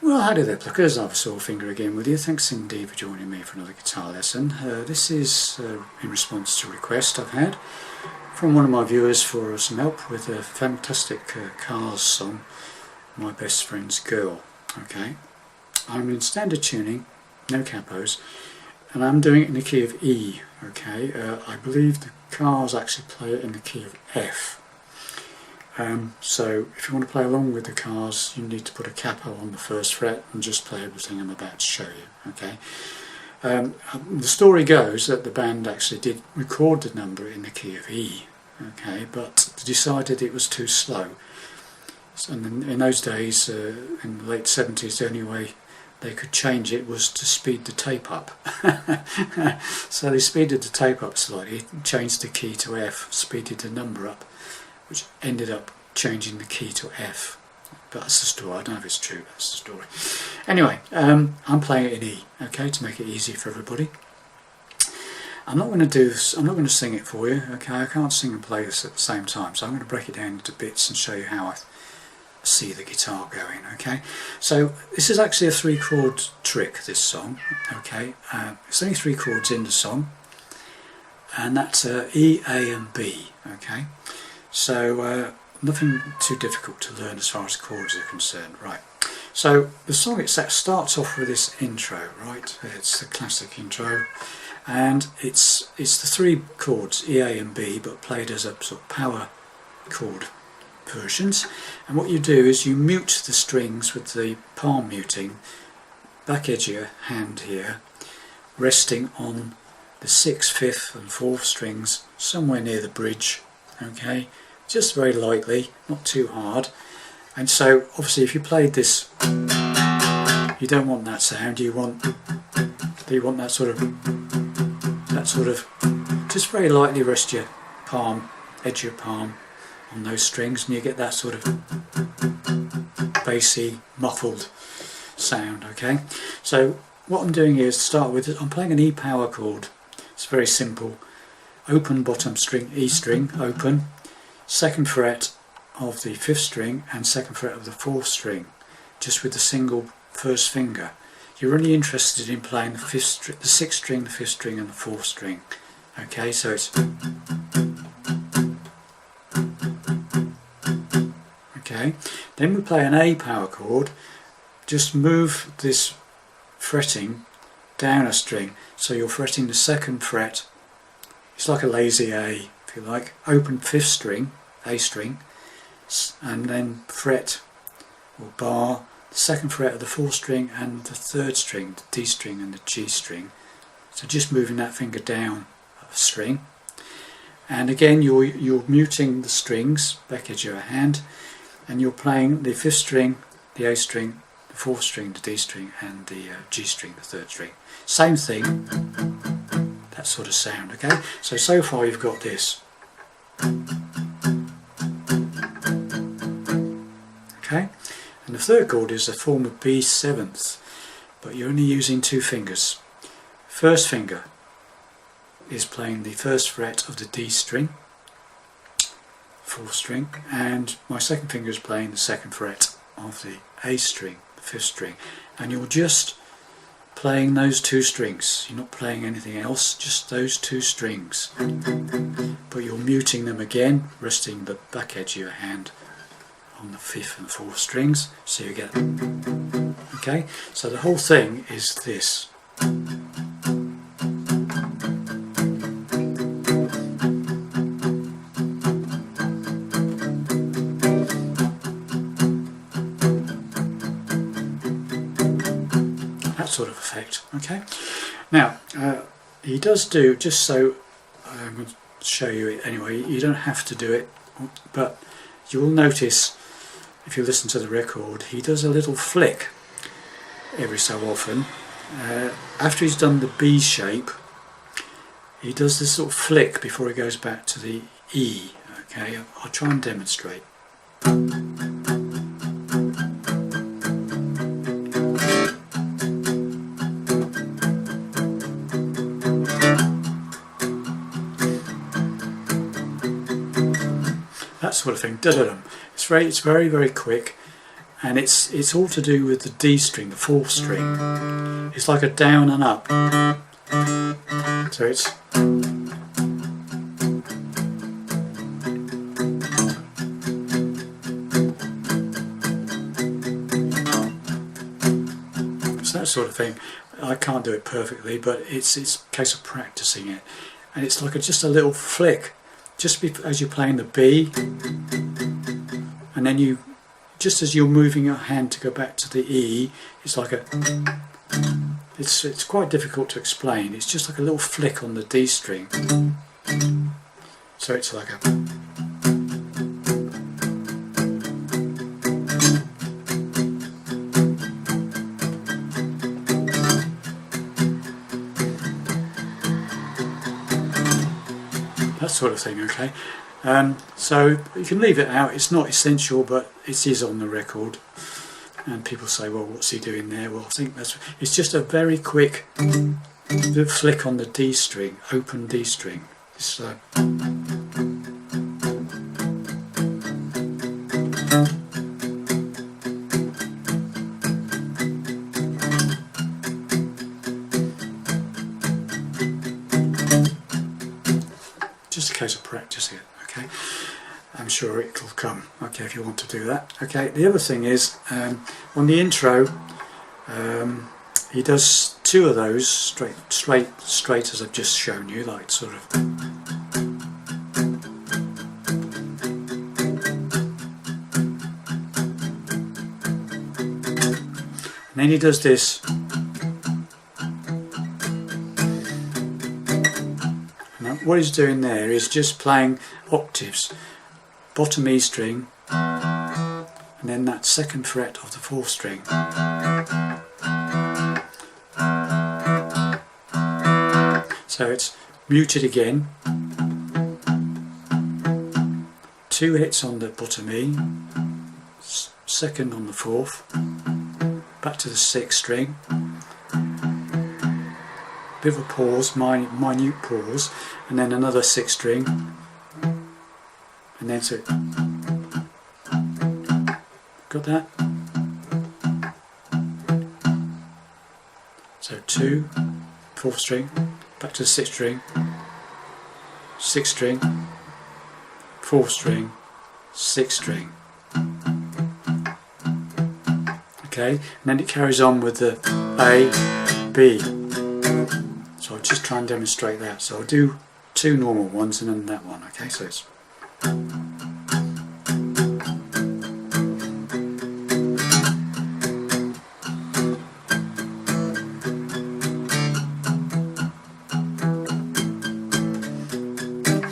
Well, howdy there pluckers, I've Sore Finger again with you. Thanks indeed for joining me for another guitar lesson. This is in response to a request I've had from one of my viewers for some help with a fantastic Cars song, My Best Friend's Girl. Okay, I'm in standard tuning, no capos, and I'm doing it in the key of E. Okay, I believe the Cars actually play it in the key of F. So if you want to play along with the Cars, you need to put a capo on the first fret and just play everything I'm about to show you. Okay. The story goes that the band actually did record the number in the key of E, okay, but decided it was too slow. So in those days, in the late 70s, the only way they could change it was to speed the tape up. So they speeded the tape up slightly, changed the key to F, speeded the number up, which ended up changing the key to F. But that's the story. I don't know if it's true, that's the story. Anyway, I'm playing it in E, okay, to make it easy for everybody. I'm not going to sing it for you, okay. I can't sing and play this at the same time, so I'm going to break it down into bits and show you how I see the guitar going, okay. So this is actually a 3-chord trick, this song, okay. It's only 3 chords in the song, and that's E, A and B, okay. So nothing too difficult to learn as far as chords are concerned, right. So the song itself starts off with this intro, right. It's the classic intro, and it's the 3 chords, E, A and B, but played as a sort of power chord versions. And what you do is you mute the strings with the palm muting, back edge of your hand here, resting on the 6th, 5th and 4th strings, somewhere near the bridge, okay, just very lightly, not too hard. And so obviously if you played this, you don't want that sound, you want that sort of just very lightly rest your palm, edge of your palm on those strings, and you get that sort of bassy, muffled sound, okay. So what I'm doing here is, to start with, I'm playing an E power chord. It's very simple. Open bottom string, E string, open, 2nd fret of the 5th string and 2nd fret of the 4th string, just with the single first finger. You're only interested in playing the 6th string, the 5th string and the 4th string. Okay, so it's okay. Then we play an A power chord. Just move this fretting down a string, so you're fretting the 2nd fret. It's like a lazy A, if you like. Open 5th string, A string, and then fret or bar the 2nd fret of the 4th string and the 3rd string, the D string and the G string. So just moving that finger down a string. And again you're muting the strings, back edge of your hand, and you're playing the 5th string, the A string, the 4th string, the D string and the G string, the 3rd string. Same thing, that sort of sound, okay? So far you've got this. Okay, and the 3rd chord is a form of B7th, but you're only using 2 fingers. First finger is playing the 1st fret of the D string, 4th string, and my 2nd finger is playing the 2nd fret of the A string, the 5th string, and you're just playing those 2 strings. You're not playing anything else, just those 2 strings, but you're muting them again, resting the back edge of your hand on the 5th and 4th strings, so you get, okay, so the whole thing is this. That sort of effect, okay. Now he does do, just so I'm going to show you it anyway, you don't have to do it, but you will notice if you listen to the record, he does a little flick every so often. After he's done the B shape, he does this sort of flick before he goes back to the E. Okay, I'll try and demonstrate. That sort of thing. Da-da-dum. It's very, very quick. and it's all to do with the D string, the fourth string. It's like a down and up. So it's that sort of thing. I can't do it perfectly, but it's a case of practicing it. And it's like just a little flick, just as you're playing the B, and then you, just as you're moving your hand to go back to the E, it's like a, it's quite difficult to explain. It's just like a little flick on the D string. So it's like a, that sort of thing, okay? So you can leave it out, it's not essential, but it is on the record. And people say, well, what's he doing there? Well, I think it's just a very quick flick on the D string, open D string. It's, just a case of practicing it, okay? I'm sure it'll come, okay, if you want to do that. Okay, the other thing is, on the intro, he does two of those straight as I've just shown you, like sort of. And then he does this. Now, what he's doing there is just playing octaves. Bottom E string, and then that second fret of the fourth string. So it's muted again, 2 hits on the bottom E, second on the fourth, back to the sixth string, bit of a pause, minute pause, and then another sixth string. And then so, got that? So 2, fourth string, back to the sixth string, sixth string, fourth string, sixth string. Okay, and then it carries on with the A, B. So I'll just try and demonstrate that. So I'll do 2 normal ones and then that one. Okay, so it's.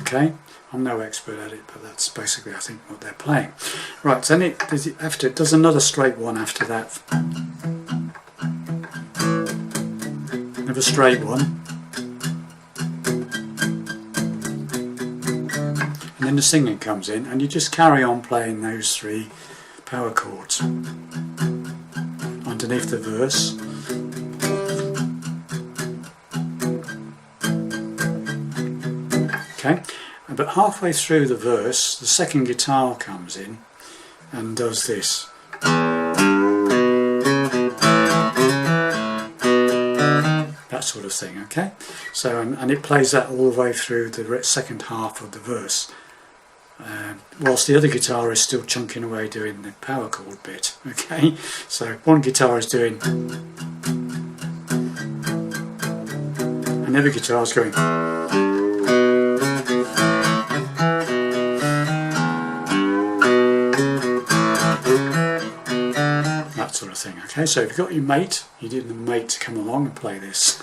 Okay, I'm no expert at it, but that's basically, I think, what they're playing. Right, so then it does another straight one after that. Another straight one. And then the singing comes in, and you just carry on playing those 3 power chords underneath the verse. Okay, but halfway through the verse, the second guitar comes in and does this. That sort of thing, okay? So, and it plays that all the way through the second half of the verse. Whilst the other guitar is still chunking away doing the power chord bit, okay? So one guitar is doing, and the other guitar is going. That sort of thing, okay? So if you've got your mate, you need a mate to come along and play this.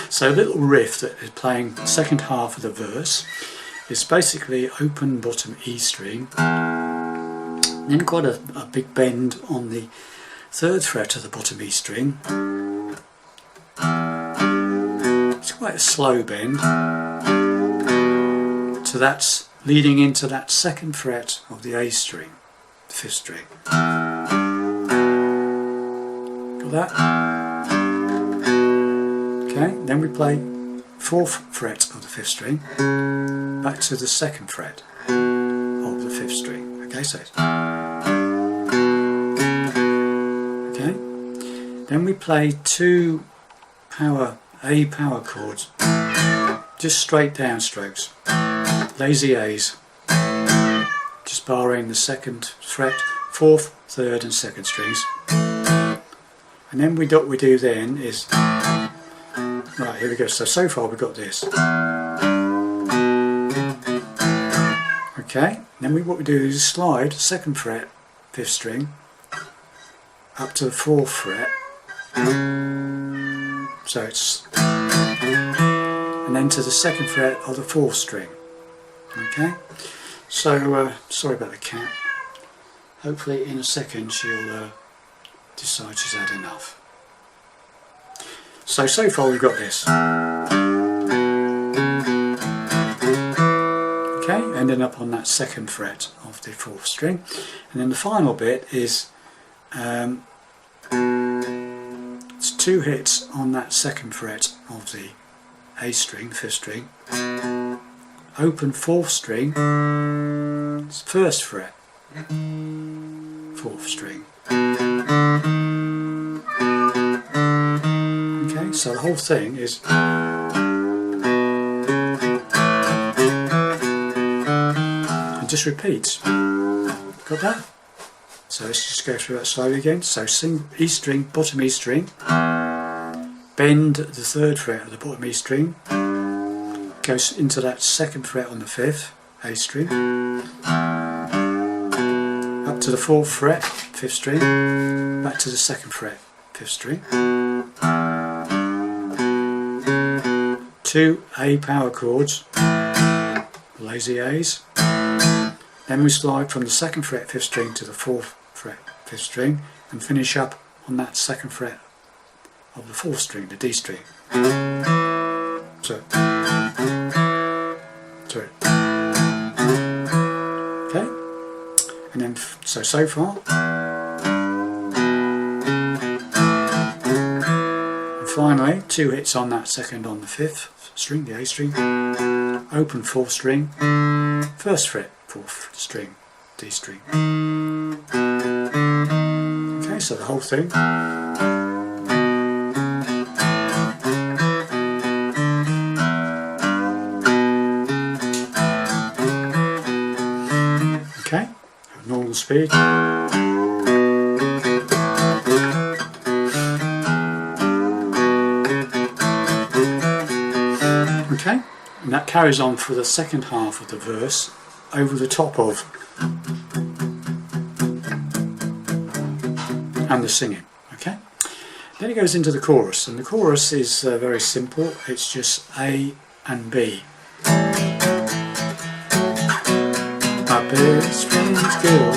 So a little riff that is playing the second half of the verse. It's basically open bottom E string, then quite a big bend on the third fret of the bottom E string. It's quite a slow bend, so that's leading into that second fret of the A string, the fifth string. Got that? Okay, then we play fourth fret of the fifth string, back to the second fret of the fifth string. Okay, so it's, Then we play two A power chords, just straight down strokes, lazy A's, just barring the 2nd fret, 4th, 3rd and 2nd strings. And then what we do then is, right, here we go. So far we've got this. Okay, then what we do is slide 2nd fret, 5th string, up to the 4th fret. So it's, and then to the 2nd fret of the 4th string. Okay, so sorry about the cat. Hopefully in a second she'll decide she's had enough. So far we've got this. Okay, ending up on that 2nd fret of the 4th string, and then the final bit is it's 2 hits on that 2nd fret of the A string, 5th string, open 4th string, 1st fret, 4th string. Okay, so the whole thing is, and just repeats. Got that? So let's just go through that slowly again. So sing E string, bottom E string, bend the 3rd fret of the bottom E string, goes into that 2nd fret on the 5th A string, up to the 4th fret, 5th string, back to the 2nd fret, 5th string, 2 A power chords, lazy A's. Then we slide from the 2nd fret 5th string to the 4th fret 5th string and finish up on that 2nd fret of the 4th string, the D string. So okay, and then so far. And finally 2 hits on that 2nd on the 5th string, the A string, open 4th string, 1st fret, 4th string, D string. Okay, so the whole thing. Okay, normal speed. Okay, and that carries on for the 2nd half of the verse, over the top of and the singing. Okay, then it goes into the chorus, and the chorus is very simple. It's just A and B. My best friend's girl,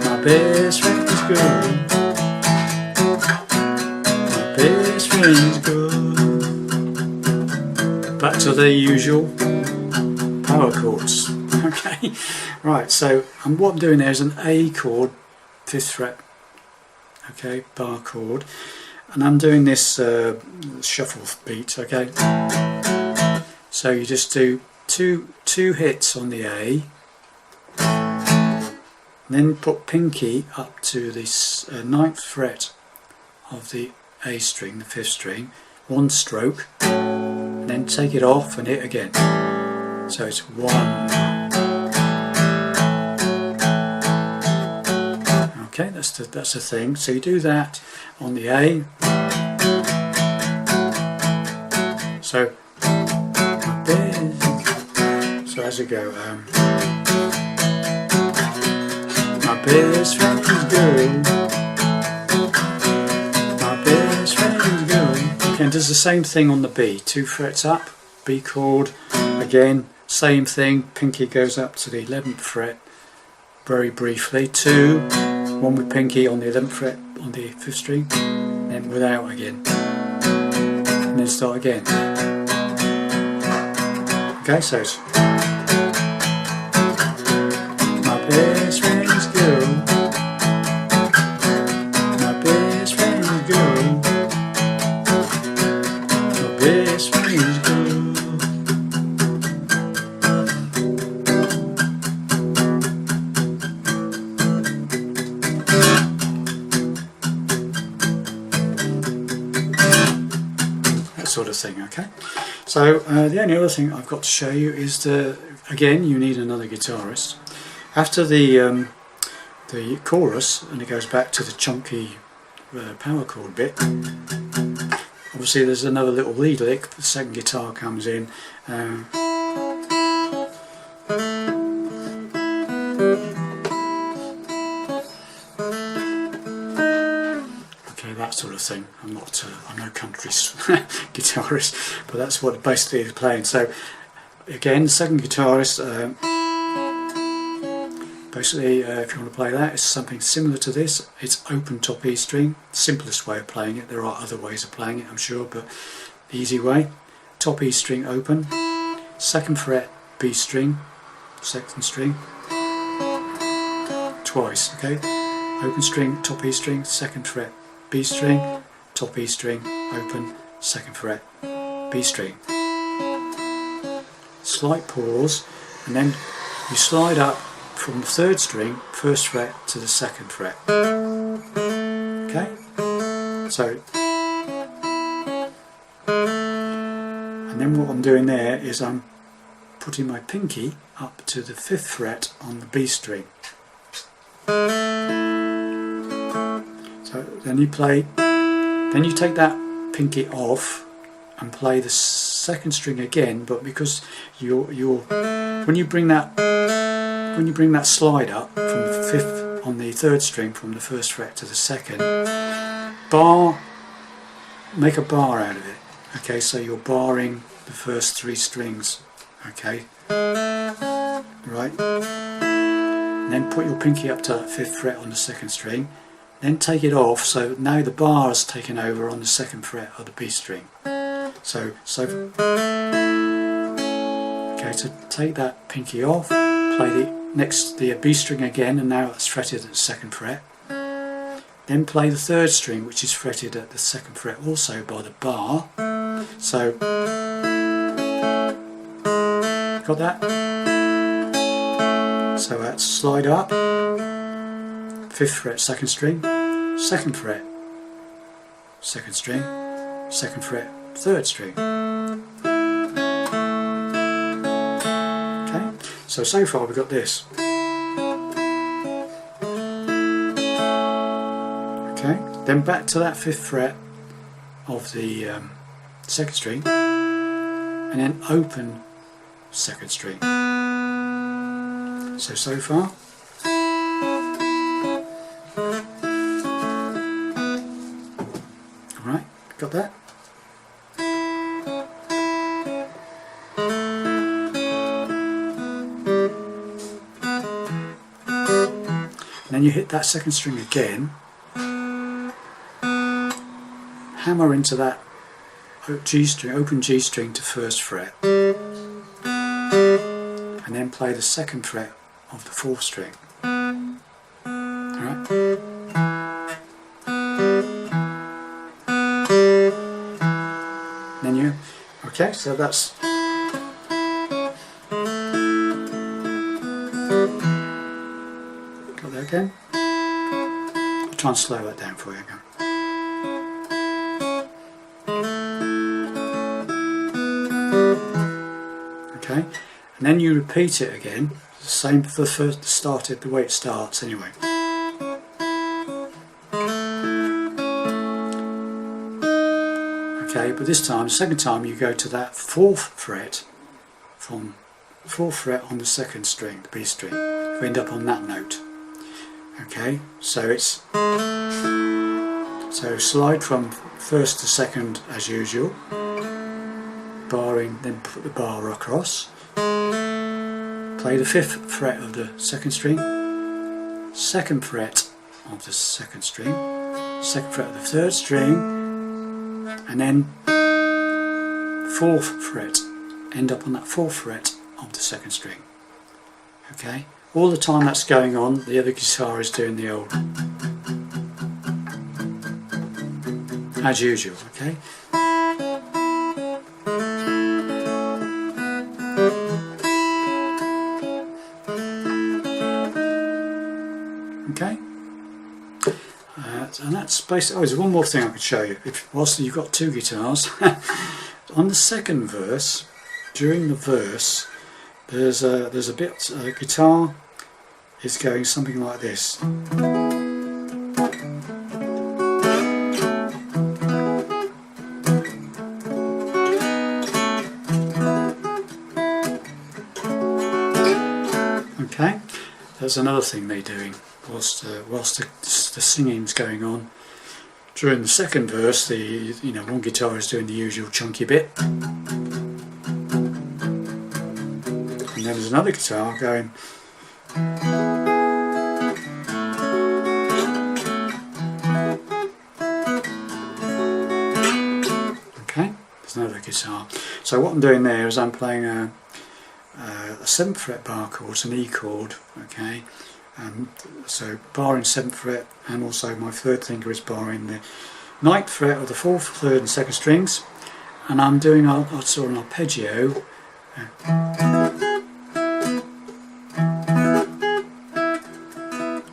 my best friend's girl, my best friend's girl. Back to the usual power chords. Okay, right, so what I'm doing there is an A chord, 5th fret, okay, bar chord, and I'm doing this shuffle beat, okay. So you just do two hits on the A, and then put pinky up to the 9th fret of the A string, the 5th string, 1 stroke, and then take it off and hit again. So it's 1. Okay, that's the thing. So you do that on the A. So as you go, my best friend's girl, my best friend's girl. Okay, and does the same thing on the B. 2 frets up, B chord, again, same thing, pinky goes up to the 11th fret, very briefly, 2, 1 with pinky on the 11th fret on the 5th string, then without again, and then start again. Okay, so it's my best friend's girl, my best friend's girl, my best friend's girl. sort of thing. Okay, so the only other thing I've got to show you is again you need another guitarist. After the chorus, and it goes back to the chunky power chord bit, obviously there's another little lead lick, the second guitar comes in, okay, that sort of thing. I'm no country guitarist, but that's what it basically is playing. So again, second guitarist, basically, if you want to play that, it's something similar to this. It's open top E string, simplest way of playing it. There are other ways of playing it, I'm sure, but the easy way. Top E string open, second fret B string, second string, twice, okay? Open string, top E string, second fret B string, top E string, open, second fret B string. Slight pause, and then you slide up from the third string, first fret, to the second fret. Okay? So, and then what I'm doing there is I'm putting my pinky up to the 5th fret on the B string. So then you play, then you take that pinky off and play the second string again, but because when you bring that slide up from the 5th on the 3rd string from the 1st fret to the 2nd, make a bar out of it. Okay, so you're barring the first 3 strings. Okay, right. And then put your pinky up to that 5th fret on the 2nd string. Then take it off, so now the bar is taken over on the 2nd fret of the B string. So okay, so take that pinky off, play the B string again, and now it's fretted at the 2nd fret. Then play the 3rd string, which is fretted at the 2nd fret also by the bar. So, got that? So that's slide up, 5th fret, 2nd string, 2nd fret, 2nd string, 2nd fret, 3rd string. Okay, so far we've got this. Okay, then back to that 5th fret of the 2nd string, and then open 2nd string. So far. Alright, got that? And then you hit that 2nd string again, hammer into that G string, open G string to 1st fret, and then play the 2nd fret of the 4th string. Alright? Then okay, so that's got that again. I'll try and slow that down for you again. Okay, and then you repeat it again, the same for the first started, the way it starts anyway. Okay, but this time, second time, you go to that 4th fret from the 4th fret on the 2nd string, the B string. You end up on that note. Okay, so it's slide from 1st to 2nd as usual, barring, then put the bar across. Play the 5th fret of the 2nd string, 2nd fret of the 2nd string, 2nd fret of the 3rd string, and then 4th fret. End up on that 4th fret of the 2nd string. Okay, all the time that's going on, the other guitar is doing the old as usual. Okay. Okay, and that's basically. Oh, there's one more thing I could show you. Whilst you've got 2 guitars, on the second verse, during the verse, there's a bit, guitar is going something like this. Okay, that's another thing they're doing whilst the singing's going on. During the second verse, one guitar is doing the usual chunky bit, and then there's another guitar going. Okay, there's another guitar. So what I'm doing there is I'm playing a 7th fret bar chord, it's an E chord, okay, so barring 7th fret, and also my third finger is barring the 9th fret of the 4th, 3rd and 2nd strings, and I'm doing a sort of an arpeggio.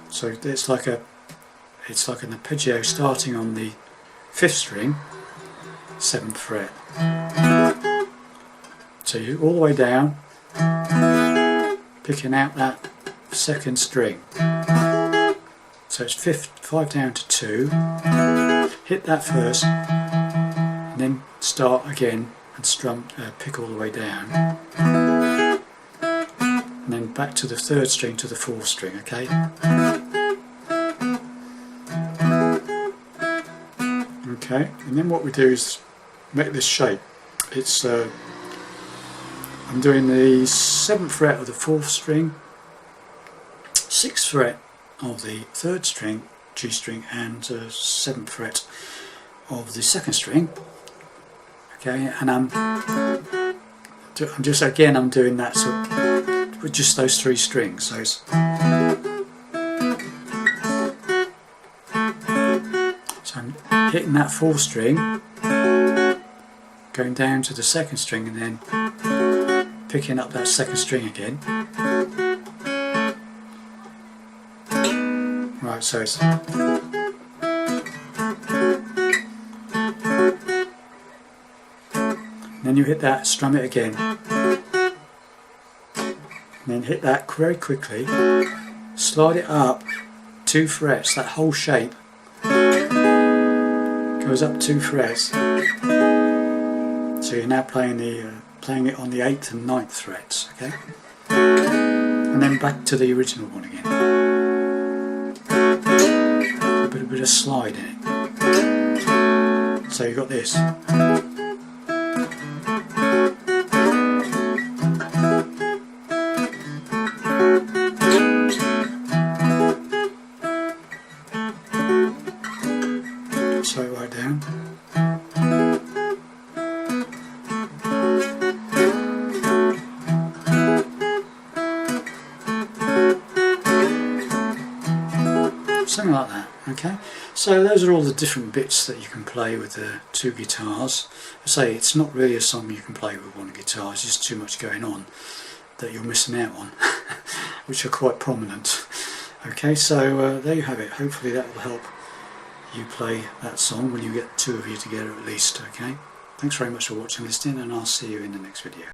So it's like an arpeggio starting on the 5th string, 7th fret. So you all the way down, picking out that 2nd string. So it's 5 down to 2, hit that first, and then start again and strum, pick all the way down, and then back to the 3rd string to the 4th string, okay? Okay, and then what we do is make this shape. It's I'm doing the 7th fret of the 4th string, 6th fret of the 3rd string, G string, and 7th fret of the 2nd string. Okay, and I'm doing that with just those 3 strings. So it's I'm hitting that 4th string, going down to the 2nd string, and then picking up that 2nd string again. Right, so it's then you hit that, strum it again, and then hit that very quickly, slide it up 2 frets, that whole shape goes up 2 frets, so you're now playing it on the 8th and 9th frets, okay? And then back to the original one again. A bit of slide in it. So you've got this. Slow it right down. Something like that, okay? So those are all the different bits that you can play with the 2 guitars. I say it's not really a song you can play with 1 guitar, it's just too much going on that you're missing out on, which are quite prominent. Okay, so there you have it. Hopefully that will help you play that song when you get 2 of you together at least, okay? Thanks very much for watching and listening, and I'll see you in the next video.